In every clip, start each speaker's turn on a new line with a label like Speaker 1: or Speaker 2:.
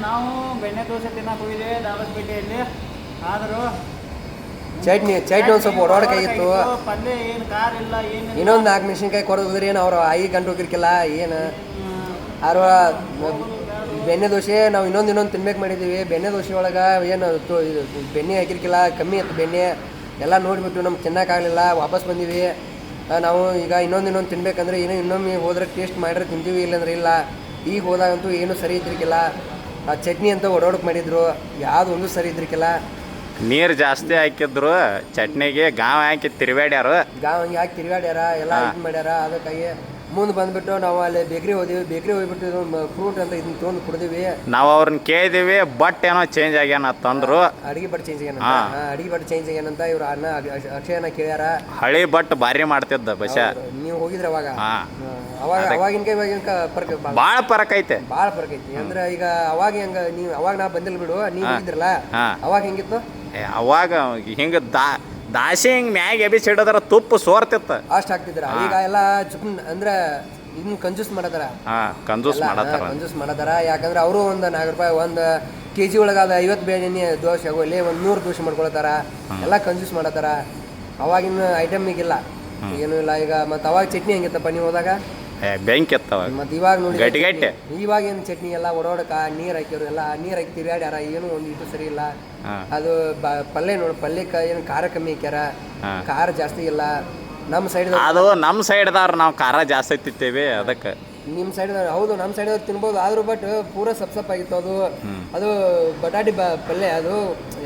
Speaker 1: ನಾವು ಬೆಣ್ಣೆ ದೋಸೆ ತಿನ್ನಕ್ಕೆ ಹೋಗಿದ್ದೇವೆ ದಾವತ್ಪೇಟೆಯಲ್ಲಿ. ಆದರೂ
Speaker 2: ಚಟ್ನಿ ಒಂದು ಸ್ವಲ್ಪ ಓಡಾಡಕಾಗಿತ್ತು.
Speaker 1: ಪಲ್ಯ ಏನು ಖಾರ ಇಲ್ಲ, ಏನು
Speaker 2: ಇನ್ನೊಂದು 4 ಮೆಣಸಿನ್ಕಾಯಿ ಕೊಡೋದ್ರಿ ಏನು ಅವ್ರು ಆಯಿ ಗಂಟು ಹೋಗಿರ್ಕಿಲ್ಲ ಏನು. ಆರು ಬೆಣ್ಣೆ ದೋಸೆ ನಾವು ಇನ್ನೊಂದು ತಿನ್ಬೇಕು ಮಾಡಿದ್ದೀವಿ. ಬೆಣ್ಣೆ ದೋಸೆ ಒಳಗೆ ಏನು ಇದು ಬೆಣ್ಣೆ ಹಾಕಿರ್ಕಿಲ್ಲ, ಕಮ್ಮಿ ಇತ್ತು ಬೆಣ್ಣೆ ಎಲ್ಲ ನೋಡಿಬಿಟ್ಟು ನಮ್ಗೆ ತಿನ್ನೋಕ್ಕಾಗಲಿಲ್ಲ, ವಾಪಸ್ ಬಂದೀವಿ. ನಾವು ಈಗ ಇನ್ನೊಂದು ತಿನ್ಬೇಕಂದ್ರೆ ಏನು ಇನ್ನೊಮ್ಮೆ ಹೋದ್ರೆ ಟೇಸ್ಟ್ ಮಾಡಿದ್ರೆ ತಿಂತೀವಿ, ಇಲ್ಲಾಂದ್ರೆ ಇಲ್ಲ. ಈಗ ಹೋದಾಗಂತೂ ಏನೂ ಸರಿ ಇದ್ರಿಕಿಲ್ಲ. ಆ ಚಟ್ನಿ ಅಂತ ಓಡಾಡಕ್ಕೆ ಮಾಡಿದ್ರು, ಯಾವುದು ಒಂದು ಸರಿ ಇದ್ರಿಕಿಲ್ಲ.
Speaker 3: ನೀರು ಜಾಸ್ತಿ ಹಾಕಿದ್ರು ಚಟ್ನಿಗೆ, ಗಾವ್ ಹಾಕಿ ತಿರುವಾಡ್ಯಾರು.
Speaker 2: ಗಾವ್ ಹಂಗೆ ಹಾಕಿ ತಿರುಗಾಡ್ಯಾರ, ಎಲ್ಲ ಇದು ಮಾಡ್ಯಾರ. ಅದಕ್ಕಾಗಿ ಮುಂದೆ ಬಂದುಬಿಟ್ಟು ನಾವು ಅಲ್ಲಿ ಬೇಕ್ರಿ ಹೋಗ್ಬಿಟ್ಟು ಫ್ರೂಟ್ ಅಂತ ಇದನ್ನ ತೊಗೊಂಡು ಕುಡ್ದೀವಿ.
Speaker 3: ನಾವು ಅವ್ರನ್ನ ಕೇಳಿದೀವಿ, ಬಟ್ ಏನೋ ಚೇಂಜ್ ಆಗ್ಯಾನ ತಂದ್ರು.
Speaker 2: ಅಡಿಗೆ ಬಟ್ ಚೇಂಜ್ ಆಗ್ಯಾನಂತ ಇವ್ರು ಅಣ್ಣ ಅಕ್ಷಯನ ಕೇಳ್ಯಾರ.
Speaker 3: ಹಳಿ ಬಟ್ ಭಾರಿ ಮಾಡ್ತಿದ್ದ ಬಸ.
Speaker 2: ನೀವು ಹೋಗಿದ್ರೆ ಅವಾಗಿನ ಫರ್ಕ್
Speaker 3: ಭಾಳ ಫರಕ್ ಐತೆ.
Speaker 2: ಭಾಳ ಫರ್ಕ್ ಐತಿ. ಅಂದ್ರೆ ಈಗ ಅವಾಗ ಹೆಂಗ ನೀವು ಅವಾಗ ನಾ ಬಂದಿಲ್ಲ ಬಿಡು, ನೀವು ಹೋಗಿದ್ರಲ್ಲ ಅವಾಗ ಹೆಂಗಿತ್ತು?
Speaker 3: ಅವಾಗ ಹಿಂಗ ದಾಸಿ ಹಿಂಗ್ ಮ್ಯಾಗ ಎಬಿಸಿಡದ್ರ ತುಪ್ಪ ಸೋರ್ತಿತ್ತ,
Speaker 2: ಅಷ್ಟು ಹಾಕ್ತಿದ್ರ. ಈಗ ಎಲ್ಲ ಅಂದ್ರೆ ಇದನ್ನ ಕಂಜೂಸ್ ಮಾಡತಾರ.
Speaker 3: ಕಂಜೂಸ್
Speaker 2: ಮಾಡತಾರ. ಯಾಕಂದ್ರೆ ಅವರು ಒಂದು 4 ರೂಪಾಯಿ ಒಂದು kg ಒಳಗೆ ಅದು 50 ಬೇಳೆ ದೋಸೆ ಆಗೋಲ್ಲಿ ಒಂದು 100 ದೋಸೆ ಮಾಡ್ಕೊಳತಾರ. ಎಲ್ಲ ಕಂಜೂಸ್ ಮಾಡತಾರ. ಅವಾಗಿನ ಐಟಮ್ ಈಗಿಲ್ಲ, ಏನೂ ಇಲ್ಲ. ಈಗ ಮತ್ತೆ ಅವಾಗ ಚಟ್ನಿ ಹೆಂಗಿತ್ತಪ್ಪ ನೀವು ಹೋದಾಗ?
Speaker 3: ಬೆಂಕಿ ಎತ್ತವ.
Speaker 2: ಮತ್ತೆ ಇವಾಗ ನೋಡಿ
Speaker 3: ಗಟ್ಟಿಗಟ್ಟೆ.
Speaker 2: ಇವಾಗ ಏನು ಚಟ್ನಿ ಎಲ್ಲ ಓಡಾಡಕ ನೀರು ಹಾಕಿದ್ರು, ಎಲ್ಲ ನೀರು ಹಾಕಿ ತಿರುಗಾಡ್ಯಾರ. ಏನು ಒಂದು ಇಟ್ಟು ಸರಿ ಇಲ್ಲ. ಅದು ಪಲ್ಯ ನೋಡಿ, ಪಲ್ಯಕ್ಕೆ ಏನು ಖಾರ ಕಮ್ಮಿ ಹಾಕ್ಯಾರ, ಖಾರ ಜಾಸ್ತಿ ಇಲ್ಲ. ನಮ್ಮ ಸೈಡ್
Speaker 3: ಅದು ನಮ್ಮ ಸೈಡ್ದವ್ರು ನಾವು ಖಾರ ಜಾಸ್ತಿ ತಿಂತೇವೆ ಅದಕ್ಕೆ.
Speaker 2: ನಿಮ್ಮ ಸೈಡ್ದವ್ರು ಹೌದು, ನಮ್ಮ ಸೈಡ್ದವ್ರು ತಿನ್ಬೋದು. ಆದ್ರೂ ಬಟ್ ಪೂರ ಸಪ್ಸಪ್ಪಾಗಿತ್ತು ಅದು. ಅದು ಬಟಾಟಿ ಪಲ್ಯ ಅದು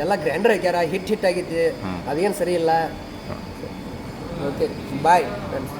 Speaker 2: ಎಲ್ಲ ಗ್ರೈಂಡರ್ ಹಾಕ್ಯಾರ, ಹಿಟ್ ಆಗೈತಿ. ಅದೇನು ಸರಿ ಇಲ್ಲ. Okay bye friends.